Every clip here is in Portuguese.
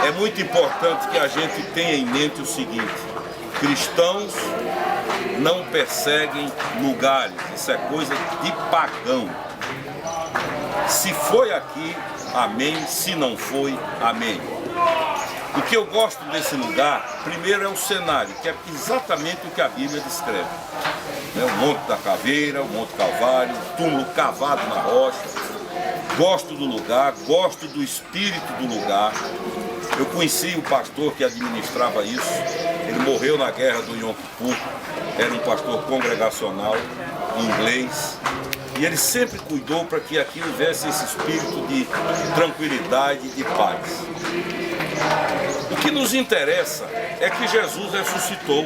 É muito importante que a gente tenha em mente o seguinte: cristãos não perseguem lugares, isso é coisa de pagão. Se foi aqui, amém. Se não foi, amém. O que eu gosto desse lugar, primeiro é o cenário, que é exatamente o que a Bíblia descreve. O Monte da Caveira, o Monte Calvário, o túmulo cavado na rocha. Gosto do lugar, gosto do espírito do lugar. Eu conheci o pastor que administrava isso. Ele morreu na guerra do Yom Kippur. Era um pastor congregacional, inglês. E ele sempre cuidou para que aqui houvesse esse espírito de tranquilidade e de paz. O que nos interessa é que Jesus ressuscitou.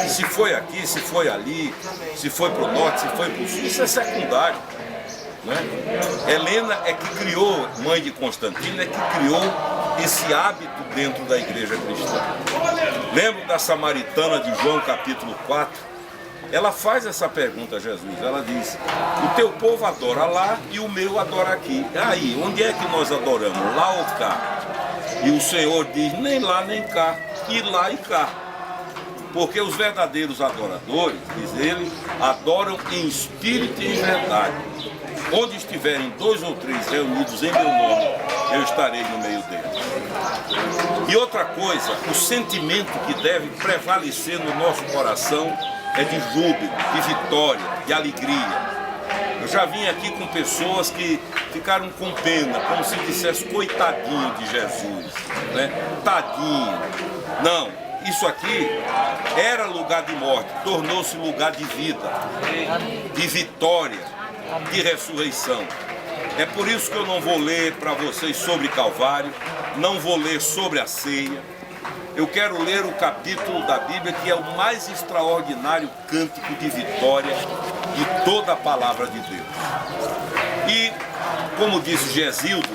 Se foi aqui, se foi ali, se foi para o norte, se foi para o sul, isso é secundário. Helena é que criou, mãe de Constantino, é que criou esse hábito dentro da igreja cristã. Lembro da samaritana de João capítulo 4? Ela faz essa pergunta a Jesus, ela diz: o teu povo adora lá e o meu adora aqui. Aí, onde é que nós adoramos? Lá ou cá? E o Senhor diz: nem lá nem cá, e lá e cá. Porque os verdadeiros adoradores, diz ele, adoram em espírito e em verdade. Onde estiverem 2 ou 3 reunidos em meu nome, eu estarei no meio deles. E outra coisa, o sentimento que deve prevalecer no nosso coração é de júbilo, de vitória, de alegria. Eu já vim aqui com pessoas que ficaram com pena, como se dissesse: coitadinho de Jesus, Tadinho. Não, isso aqui era lugar de morte, tornou-se lugar de vida, de vitória, de ressurreição. É por isso que eu não vou ler para vocês sobre Calvário, não vou ler sobre a ceia. Eu quero ler o capítulo da Bíblia que é o mais extraordinário cântico de vitória de toda a palavra de Deus. E, como disse Gesildo,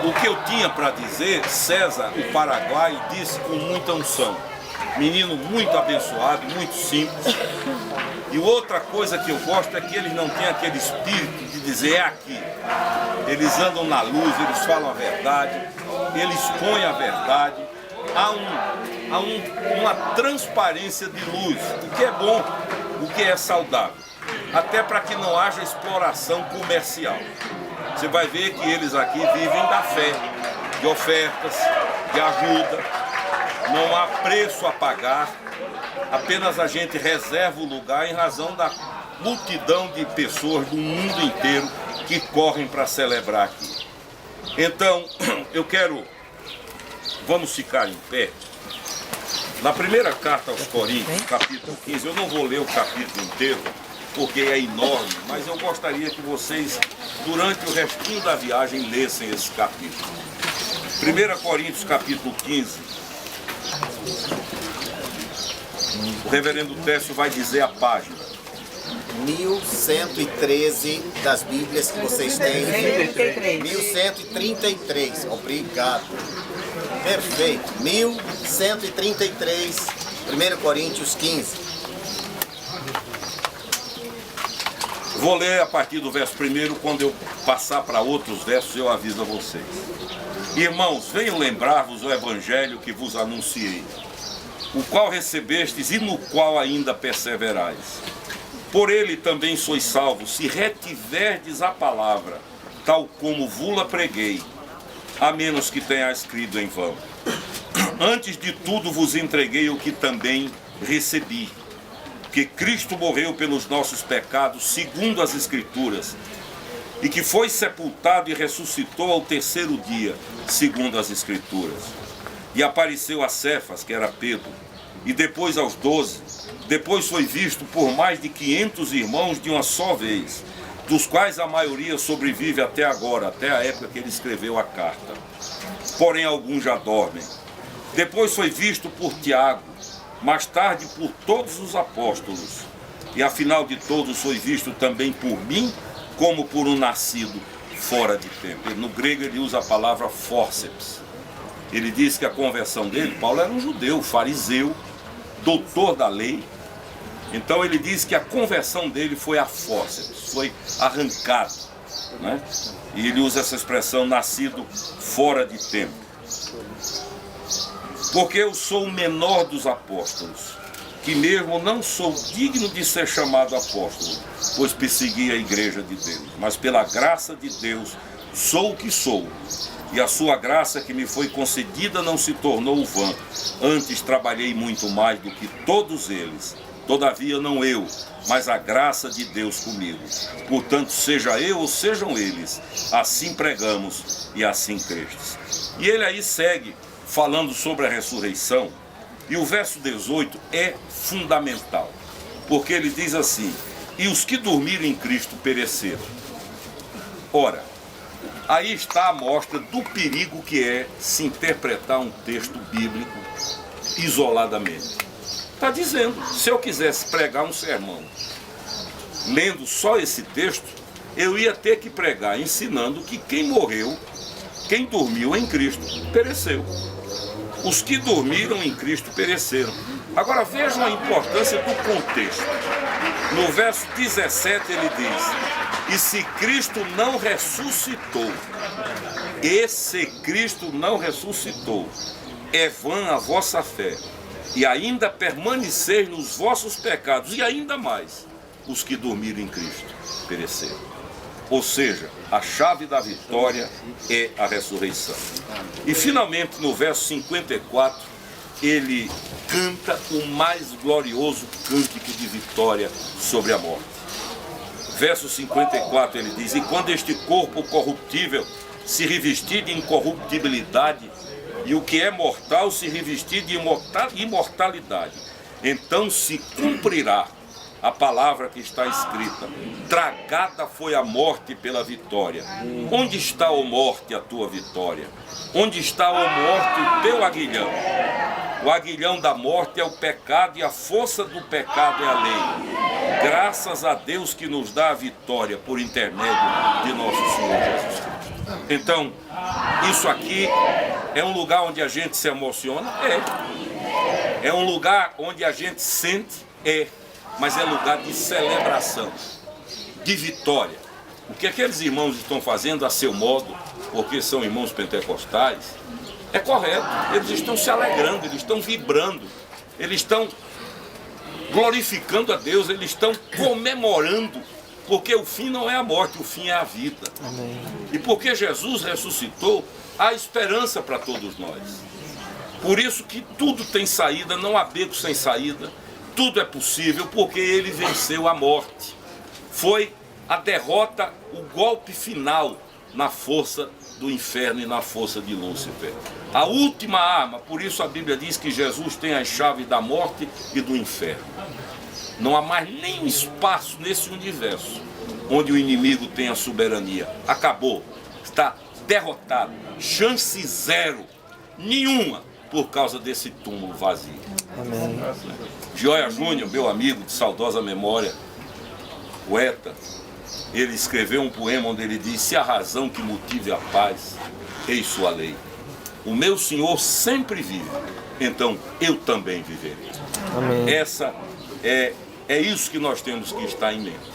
o que eu tinha para dizer, César, o paraguaio, disse com muita unção. Menino muito abençoado, muito simples. E outra coisa que eu gosto é que eles não têm aquele espírito de dizer: é aqui. Eles andam na luz, eles falam a verdade, eles põem a verdade. Há uma transparência de luz, o que é bom, o que é saudável. Até para que não haja exploração comercial. Você vai ver que eles aqui vivem da fé, de ofertas, de ajuda. Não há preço a pagar, apenas a gente reserva o lugar em razão da multidão de pessoas do mundo inteiro que correm para celebrar aqui. Então, vamos ficar em pé. Na primeira carta aos Coríntios, capítulo 15, eu não vou ler o capítulo inteiro, porque é enorme, mas eu gostaria que vocês, durante o restinho da viagem, lessem esse capítulo. 1 Coríntios, capítulo 15. O reverendo Técio vai dizer a página. 1113 das Bíblias que vocês têm. 1133. Obrigado. Perfeito. 1133, 1 Coríntios 15. Vou ler a partir do verso 1, quando eu passar para outros versos eu aviso a vocês. Irmãos, venho lembrar-vos o evangelho que vos anunciei, o qual recebestes e no qual ainda perseverais. Por ele também sois salvos, se retiverdes a palavra, tal como vula preguei, a menos que tenhais crido em vão. Antes de tudo vos entreguei o que também recebi, que Cristo morreu pelos nossos pecados, segundo as Escrituras, e que foi sepultado e ressuscitou ao 3º dia, segundo as Escrituras. E apareceu a Cefas, que era Pedro, e depois aos 12. Depois foi visto por mais de 500 irmãos de uma só vez, dos quais a maioria sobrevive até agora, até a época que ele escreveu a carta. Porém alguns já dormem. Depois foi visto por Tiago, mais tarde por todos os apóstolos. E afinal de todos foi visto também por mim, como por um nascido fora de tempo. No grego ele usa a palavra fórceps. Ele diz que a conversão dele, Paulo era um judeu, fariseu, doutor da lei. Então ele diz que a conversão dele foi a fórceps, foi arrancado, E ele usa essa expressão, nascido fora de tempo. Porque eu sou o menor dos apóstolos, que mesmo não sou digno de ser chamado apóstolo, pois persegui a igreja de Deus. Mas pela graça de Deus sou o que sou, e a sua graça que me foi concedida não se tornou vã. Antes trabalhei muito mais do que todos eles. Todavia não eu, mas a graça de Deus comigo. Portanto, seja eu ou sejam eles, assim pregamos e assim crestes. E ele aí segue falando sobre a ressurreição, e o verso 18 é fundamental, porque ele diz assim: e os que dormiram em Cristo pereceram. Ora, aí está a mostra do perigo que é se interpretar um texto bíblico isoladamente. Está dizendo, se eu quisesse pregar um sermão lendo só esse texto, eu ia ter que pregar ensinando que quem morreu, quem dormiu em Cristo, pereceu. Os que dormiram em Cristo pereceram. Agora vejam a importância do contexto. No verso 17 ele diz: e se Cristo não ressuscitou, e se Cristo não ressuscitou, é vã a vossa fé, e ainda permaneceis nos vossos pecados, e ainda mais, os que dormiram em Cristo pereceram. Ou seja, a chave da vitória é a ressurreição. E finalmente no verso 54, ele canta o mais glorioso cântico de vitória sobre a morte. Verso 54 ele diz: e quando este corpo corruptível se revestir de incorruptibilidade, e o que é mortal se revestir de imortalidade, então se cumprirá a palavra que está escrita: tragada foi a morte pela vitória. Onde está, ó morte, a tua vitória? Onde está, ó morte, o teu aguilhão? O aguilhão da morte é o pecado, e a força do pecado é a lei. Graças a Deus que nos dá a vitória por intermédio de nosso Senhor Jesus Cristo. Então, isso aqui é um lugar onde a gente se emociona? É. É um lugar onde a gente sente? É. Mas é lugar de celebração, de vitória. O que aqueles irmãos estão fazendo a seu modo, porque são irmãos pentecostais, é correto. Eles estão se alegrando, eles estão vibrando, eles estão glorificando a Deus, eles estão comemorando, porque o fim não é a morte, o fim é a vida. Amém. E porque Jesus ressuscitou, há esperança para todos nós. Por isso que tudo tem saída, não há beco sem saída. Tudo é possível porque ele venceu a morte. Foi a derrota, o golpe final na força do inferno e na força de Lúcifer. A última arma, por isso a Bíblia diz que Jesus tem as chaves da morte e do inferno. Não há mais nenhum espaço nesse universo onde o inimigo tem a soberania. Acabou, está derrotado, chance zero, nenhuma, por causa desse túmulo vazio. Amém. Gioia Júnior, meu amigo de saudosa memória, poeta, ele escreveu um poema onde ele diz: se a razão que motive a paz, eis sua lei. O meu Senhor sempre vive, então eu também viverei. Amém. Essa é isso que nós temos que estar em mente.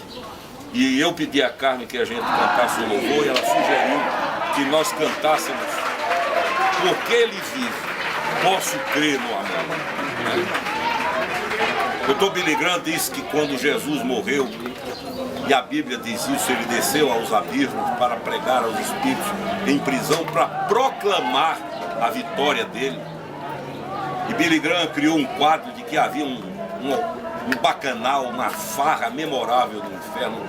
E eu pedi a Carmen que a gente cantasse o louvor, e ela sugeriu que nós cantássemos Porque Ele Vive, Posso Crer no Amor. O Dr. Billy Graham disse que quando Jesus morreu, e a Bíblia diz isso, ele desceu aos abismos para pregar aos espíritos em prisão, para proclamar a vitória dele. E Billy Graham criou um quadro de que havia um bacanal, uma farra memorável no inferno,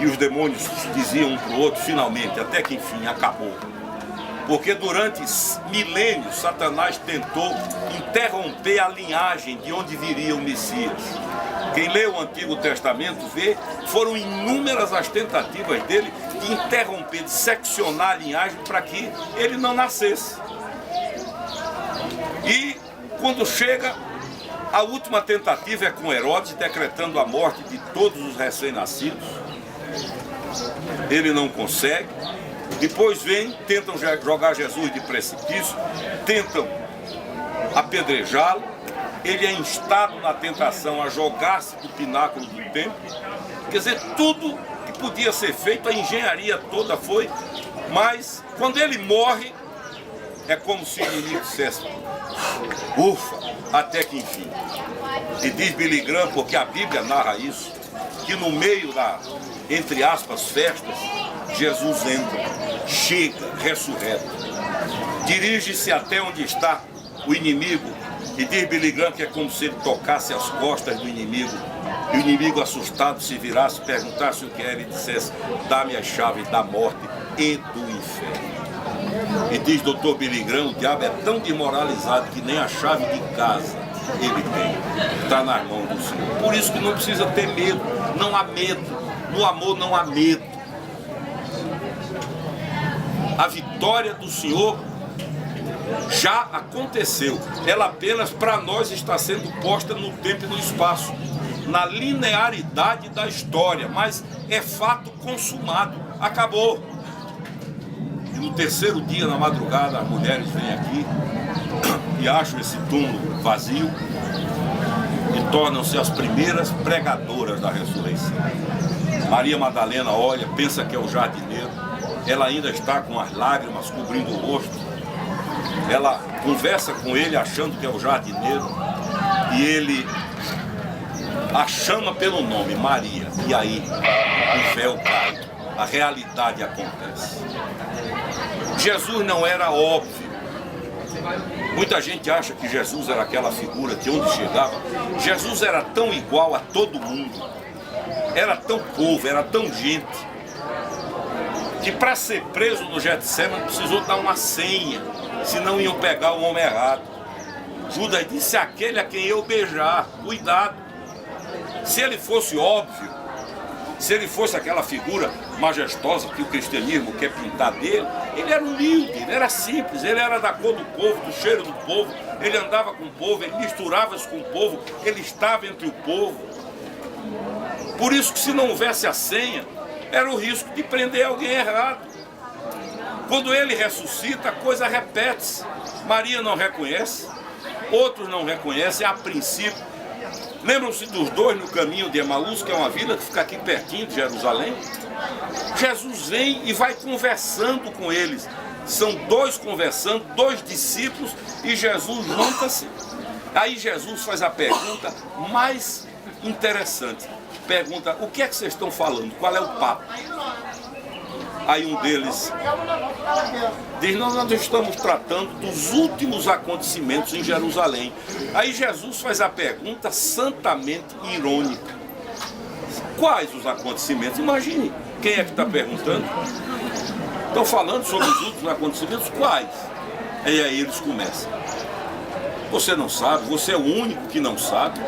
e os demônios diziam um para o outro: finalmente, até que enfim, acabou. Porque durante milênios Satanás tentou interromper a linhagem de onde viria o Messias. Quem lê o Antigo Testamento vê, foram inúmeras as tentativas dele de interromper, de seccionar a linhagem para que ele não nascesse. E quando chega, a última tentativa é com Herodes, decretando a morte de todos os recém-nascidos. Ele não consegue. Depois tentam jogar Jesus de precipício, tentam apedrejá-lo. Ele é instado na tentação a jogar-se do pináculo do templo. Quer dizer, tudo que podia ser feito, a engenharia toda foi. Mas quando ele morre, é como se o inimigo dissesse: ufa, até que enfim. E diz Billy Graham, porque a Bíblia narra isso, que no meio da, entre aspas, festas, Jesus entra, chega, ressurreto, dirige-se até onde está o inimigo, e diz Billy Graham que é como se ele tocasse as costas do inimigo, e o inimigo assustado se virasse, perguntasse o que era e dissesse: dá-me as chaves da morte e do inferno. E diz Dr. Billy Graham, o diabo é tão desmoralizado que nem a chave de casa ele tem, está nas mãos do Senhor. Por isso que não precisa ter medo, não há medo, no amor não há medo. A vitória do Senhor já aconteceu, ela apenas para nós está sendo posta no tempo e no espaço, na linearidade da história, mas é fato consumado, acabou. E no terceiro dia, na madrugada, as mulheres vêm aqui e acham esse túmulo vazio e tornam-se as primeiras pregadoras da ressurreição. Maria Madalena olha, pensa que é o jardineiro, ela ainda está com as lágrimas cobrindo o rosto, ela conversa com ele achando que é o jardineiro e ele a chama pelo nome, Maria, e aí o véu cai, a realidade acontece. Jesus não era óbvio. Muita gente acha que Jesus era aquela figura que onde chegava, Jesus era tão igual a todo mundo, era tão povo, era tão gente, que para ser preso no Getsemane precisou dar uma senha, senão iam pegar o homem errado. Judas disse: aquele a quem eu beijar, cuidado. Se ele fosse óbvio, se ele fosse aquela figura majestosa que o cristianismo quer pintar dele, ele era humilde, ele era simples, ele era da cor do povo, do cheiro do povo, ele andava com o povo, ele misturava-se com o povo, ele estava entre o povo. Por isso que se não houvesse a senha, era o risco de prender alguém errado. Quando ele ressuscita, a coisa repete-se. Maria não reconhece, outros não reconhecem a princípio. Lembram-se dos dois no caminho de Emaús, que é uma vila que fica aqui pertinho de Jerusalém? Jesus vem e vai conversando com eles. São dois conversando, dois discípulos, e Jesus junta-se. Aí Jesus faz a pergunta mais interessante. Pergunta: o que é que vocês estão falando? Qual é o papo? Aí um deles diz: nós estamos tratando dos últimos acontecimentos em Jerusalém. Aí Jesus faz a pergunta santamente irônica: quais os acontecimentos? Imagine, quem é que está perguntando? Estão falando sobre os últimos acontecimentos? Quais? E aí eles começam: você não sabe, você é o único que não sabe.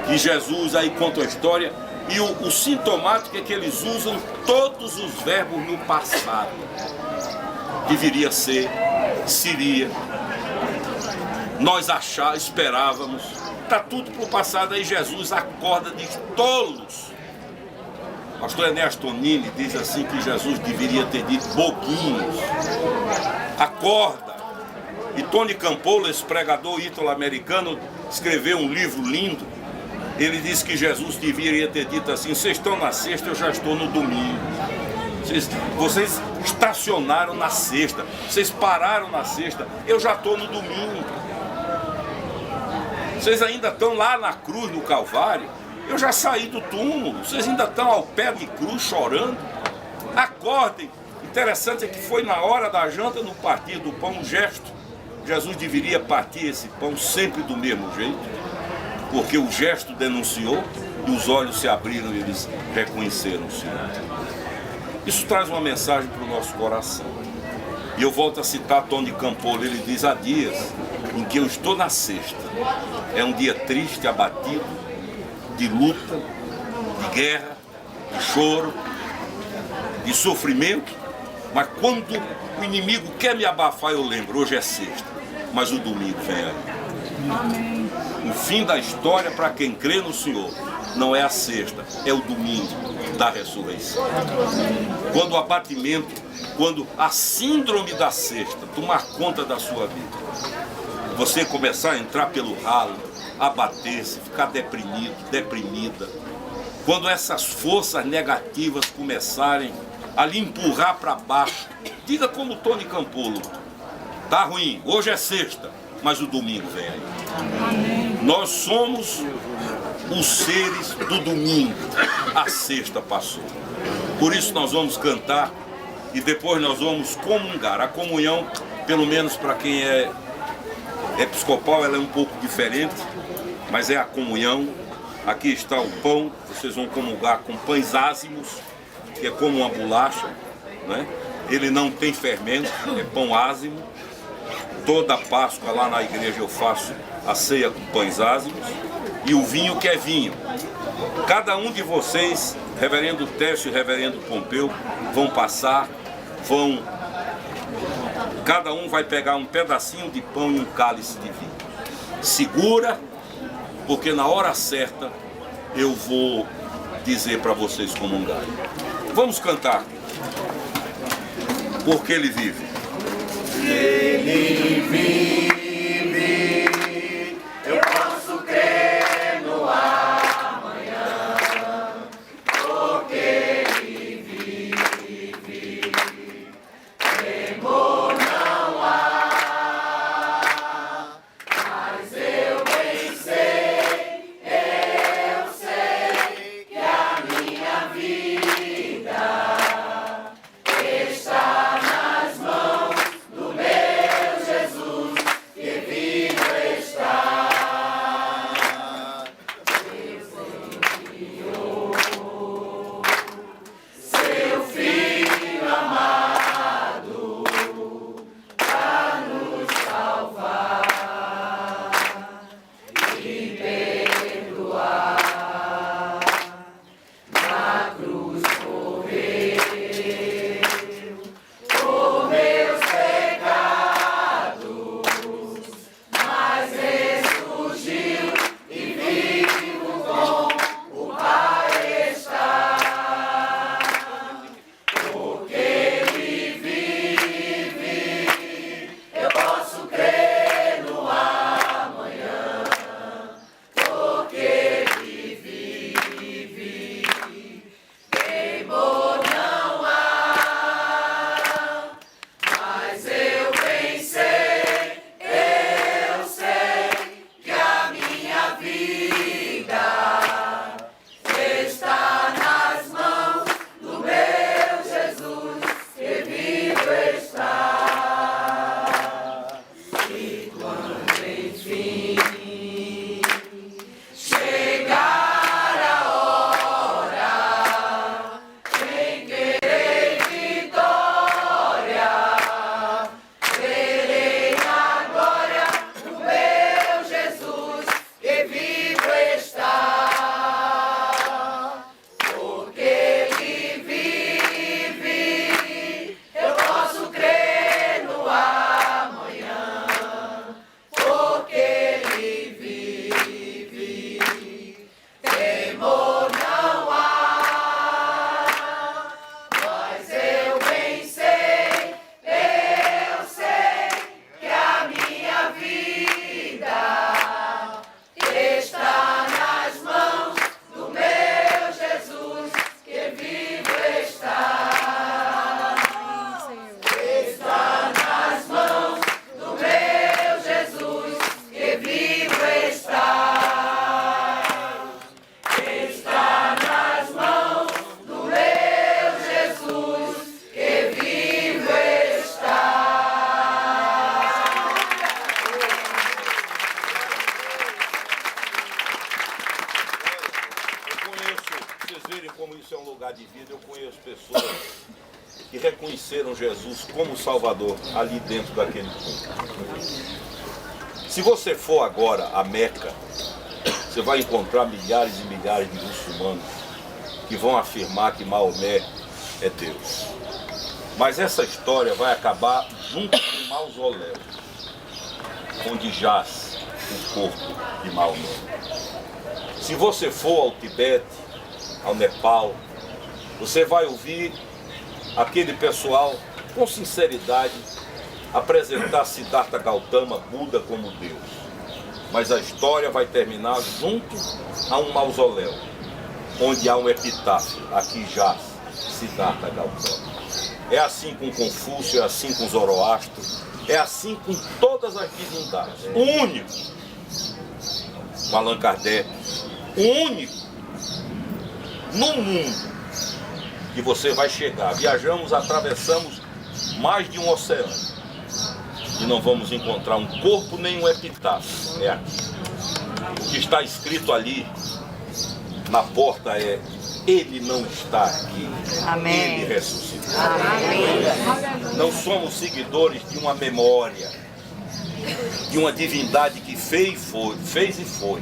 E Jesus aí conta a história. E o sintomático é que eles usam todos os verbos no passado. Deveria ser, seria, nós esperávamos. Está tudo para o passado. Aí Jesus acorda de tolos. O pastor Ernesto Nini diz assim que Jesus deveria ter dito boguinhos. Acorda. E Tony Campolo, esse pregador ítalo-americano, escreveu um livro lindo. Ele disse que Jesus deveria ter dito assim: vocês estão na sexta, eu já estou no domingo. Vocês estacionaram na sexta, vocês pararam na sexta, eu já estou no domingo. Vocês ainda estão lá na cruz, no Calvário, eu já saí do túmulo. Vocês ainda estão ao pé de cruz chorando. Acordem. Interessante é que foi na hora da janta, no partir do pão, um gesto. Jesus deveria partir esse pão sempre do mesmo jeito, porque o gesto denunciou e os olhos se abriram e eles reconheceram o Senhor. Isso traz uma mensagem para o nosso coração. E eu volto a citar Tony Campolo. Ele diz: há dias em que eu estou na sexta. É um dia triste, abatido, de luta, de guerra, de choro, de sofrimento. Mas quando o inimigo quer me abafar, eu lembro: hoje é sexta, mas o domingo vem aí. Amém. O fim da história para quem crê no Senhor não é a sexta, é o domingo da ressurreição. Quando o abatimento, quando a síndrome da sexta tomar conta da sua vida, você começar a entrar pelo ralo, abater-se, ficar deprimido, deprimida, quando essas forças negativas começarem a lhe empurrar para baixo, diga como Tony Campolo: Tá ruim, hoje é sexta, mas o domingo vem aí. Amém. Nós somos os seres do domingo. A sexta passou. Por isso nós vamos cantar e depois nós vamos comungar. A comunhão, pelo menos para quem é episcopal, ela é um pouco diferente, mas é a comunhão. Aqui está o pão, vocês vão comungar com pães ázimos, que é como uma bolacha, né? Ele não tem fermento, é pão ázimo. Toda Páscoa lá na igreja eu faço a ceia com pães ázimos. E o vinho que é vinho. Cada um de vocês, reverendo Técio e reverendo Pompeu, vão passar, cada um vai pegar um pedacinho de pão e um cálice de vinho. Segura, porque na hora certa eu vou dizer para vocês comungarem. Vamos cantar. Porque ele vive. Ele vive, eu posso crer no amanhã, porque ele vive, temor não há, mas eu bem sei que a minha vida está nas mãos do meu Jesus, que vivo está. Deus enviou seu Filho amado para nos salvar e perdoar. Na cruz morreu por meus pecados, mas ressurgiu e vivo com o Pai está. Porque ele vive, eu posso crer no amanhã. Porque ele vive, temor não há, mas eu bem sei que a minha vida está nas mãos do meu Jesus, que vivo está. E quando enfim chegar a hora, em querer vitória, verei a glória do meu Jesus, que vivo está. Porque ele vive, eu posso crer no amanhã. Porque ele vive, temor não há, mas eu bem sei que a minha vida está nas mãos do meu Jesus, que vivo está. Está nas mãos do meu Jesus, que vivo está. Está nas mãos do meu Jesus, que vivo está. Eu conheço, vocês verem como isso é um lugar de vida, eu conheço pessoas que reconheceram Jesus como Salvador ali dentro daquele culto. Se você for agora a Meca, você vai encontrar milhares e milhares de muçulmanos que vão afirmar que Maomé é Deus. Mas essa história vai acabar junto com o mausoléu, onde jaz o corpo de Maomé. Se você for ao Tibete, ao Nepal, você vai ouvir aquele pessoal, com sinceridade, apresentar Siddhartha Gautama, Buda, como Deus. Mas a história vai terminar junto a um mausoléu, onde há um epitáfio: aqui jaz Siddhartha Gautama. É assim com Confúcio, é assim com Zoroastro, é assim com todas as divindades. O único, com Allan Kardec, o único no mundo que você vai chegar. Viajamos, atravessamos mais de um oceano e não vamos encontrar um corpo nem um epitáfio. É aqui. O que está escrito ali na porta é: Ele não está aqui. Amém. Ele ressuscitou. Amém. Não somos seguidores de uma memória, de uma divindade que fez e foi.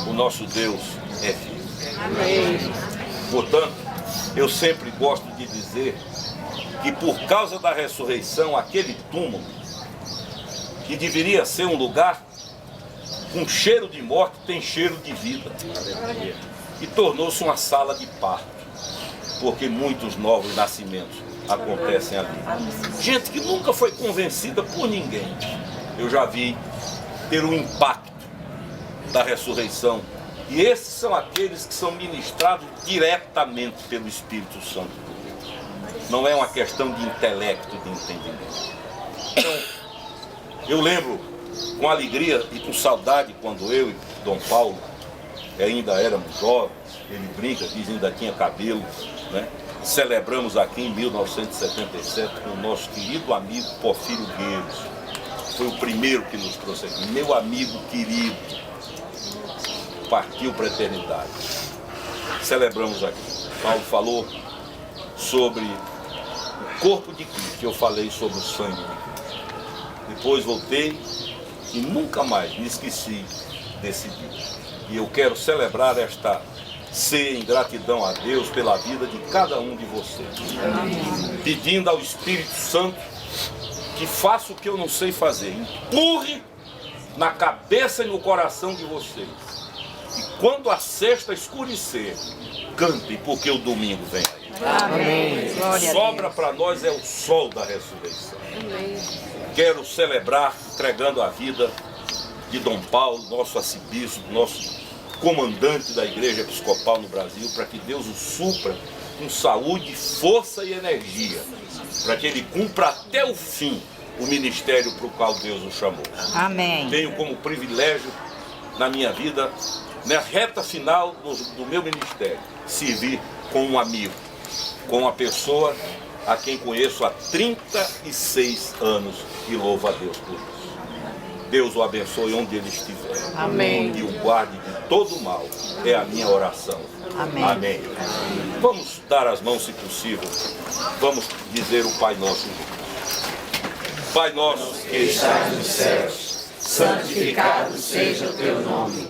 O nosso Deus é vivo. Amém. Portanto, eu sempre gosto de dizer que por causa da ressurreição, aquele túmulo, que deveria ser um lugar com cheiro de morte, tem cheiro de vida. E tornou-se uma sala de parto, porque muitos novos nascimentos acontecem ali. Gente que nunca foi convencida por ninguém, eu já vi ter o impacto da ressurreição. E esses são aqueles que são ministrados diretamente pelo Espírito Santo. Não é uma questão de intelecto, de entendimento. Então, eu lembro com alegria e com saudade quando eu e Dom Paulo ainda éramos jovens, ele brinca, diz ainda tinha cabelo, né? Celebramos aqui em 1977 com o nosso querido amigo Porfírio Gueiros. Foi o primeiro que nos trouxe aqui. Meu amigo querido, partiu para a eternidade. Celebramos aqui. Paulo falou sobre o corpo de Cristo, eu falei sobre o sangue de Cristo. Depois voltei e nunca mais me esqueci desse dia. E eu quero celebrar esta ceia em gratidão a Deus pela vida de cada um de vocês. Pedindo ao Espírito Santo que faça o que eu não sei fazer. Empurre na cabeça e no coração de vocês. E quando a sexta escurecer, cantem, porque o domingo vem aí. Amém. O que sobra para nós é o sol da ressurreição. Amém. Quero celebrar entregando a vida de Dom Paulo, nosso arcebispo, nosso comandante da Igreja Episcopal no Brasil, para que Deus o supra com saúde, força e energia, para que ele cumpra até o fim o ministério para o qual Deus o chamou. Amém. Tenho como privilégio na minha vida, na reta final do meu ministério, servir com um amigo, com uma pessoa a quem conheço há 36 anos e louvo a Deus por isso. Deus o abençoe onde ele estiver. Amém. E o guarde de todo mal. É a minha oração. Amém. Amém. Vamos dar as mãos, se possível. Vamos dizer o Pai Nosso. Pai nosso que estás nos céus, santificado seja o teu nome.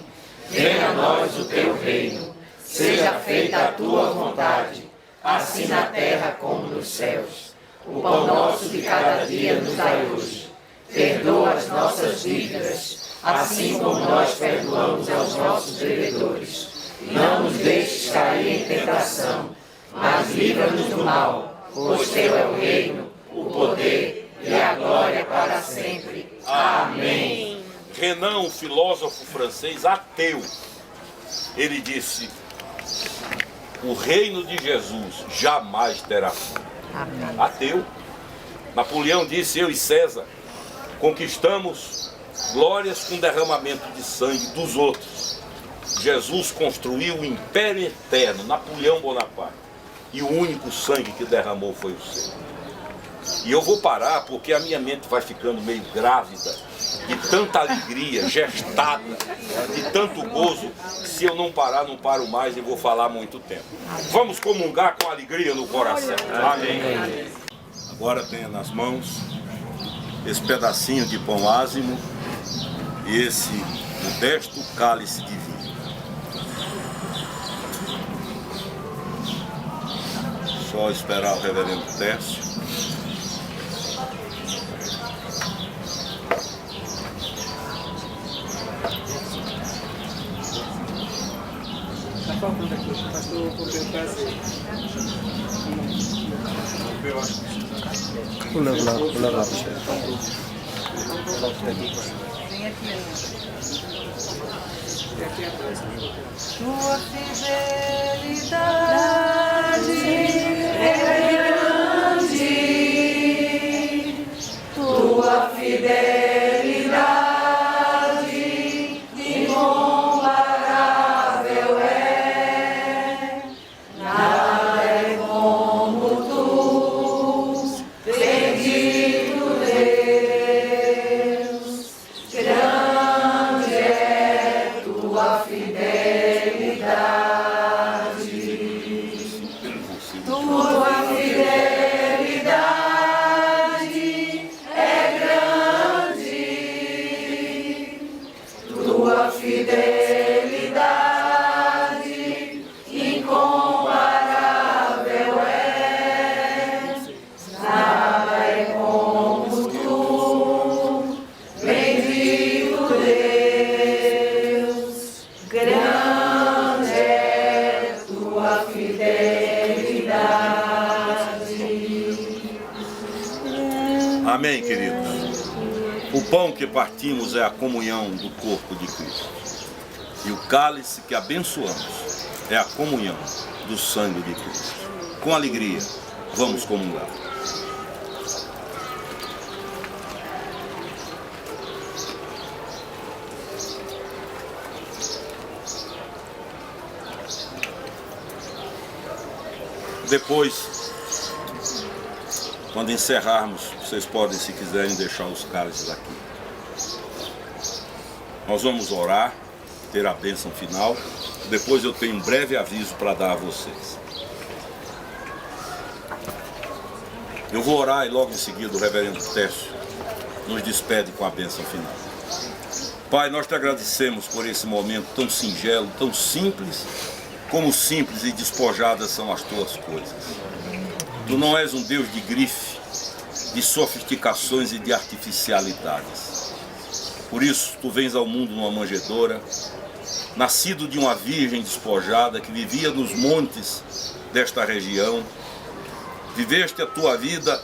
Venha a nós o teu reino. Seja feita a tua vontade, assim na terra como nos céus. O pão nosso de cada dia nos dai hoje. Perdoa as nossas dívidas, assim como nós perdoamos aos nossos devedores. Não nos deixes cair em tentação, mas livra-nos do mal, pois teu é o reino, o poder e a glória para sempre. Amém. Renan, um filósofo francês ateu, ele disse: o reino de Jesus jamais terá fim. Ateu. Napoleão disse: eu e César conquistamos glórias com derramamento de sangue dos outros. Jesus construiu o império eterno, Napoleão Bonaparte, e o único sangue que derramou foi o seu. E eu vou parar porque a minha mente vai ficando meio grávida de tanta alegria, gestada, de tanto gozo, que se eu não parar, não paro mais e vou falar muito tempo. Vamos comungar com alegria no coração. Amém. Agora tenha nas mãos esse pedacinho de pão ázimo e esse modesto cálice de vinho. Só esperar o reverendo Tércio. Tua fidelidade é grande. Amém, queridos? O pão que partimos é a comunhão do corpo de Cristo. E o cálice que abençoamos é a comunhão do sangue de Cristo. Com alegria, vamos comungar. Depois, quando encerrarmos, vocês podem, se quiserem, deixar os cálices aqui. Nós vamos orar, ter a bênção final. Depois eu tenho um breve aviso para dar a vocês. Eu vou orar e logo em seguida o reverendo Técio nos despede com a bênção final. Pai, nós te agradecemos por esse momento tão singelo, tão simples, como simples e despojadas são as tuas coisas. Tu não és um Deus de grife, de sofisticações e de artificialidades. Por isso, tu vens ao mundo numa manjedoura, nascido de uma virgem despojada que vivia nos montes desta região. Viveste a tua vida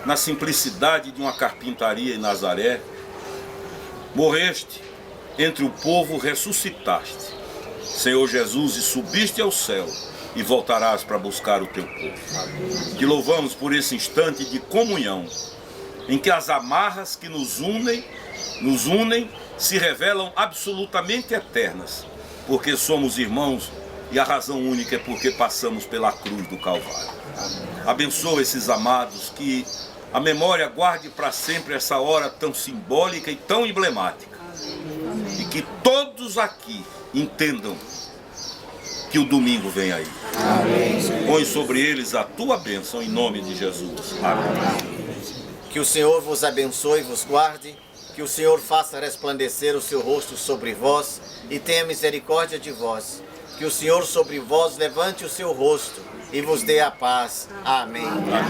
na simplicidade de uma carpintaria em Nazaré. Morreste entre o povo, ressuscitaste, Senhor Jesus, e subiste ao céu e voltarás para buscar o teu povo. Te louvamos por esse instante de comunhão, em que as amarras que nos unem se revelam absolutamente eternas, porque somos irmãos e a razão única é porque passamos pela cruz do Calvário. Abençoa esses amados, que a memória guarde para sempre essa hora tão simbólica e tão emblemática. E que todos aqui entendam que o domingo vem aí. Amém. Põe sobre eles a tua bênção em nome de Jesus. Amém. Que o Senhor vos abençoe e vos guarde, que o Senhor faça resplandecer o seu rosto sobre vós e tenha misericórdia de vós. Que o Senhor sobre vós levante o seu rosto e vos dê a paz. Amém.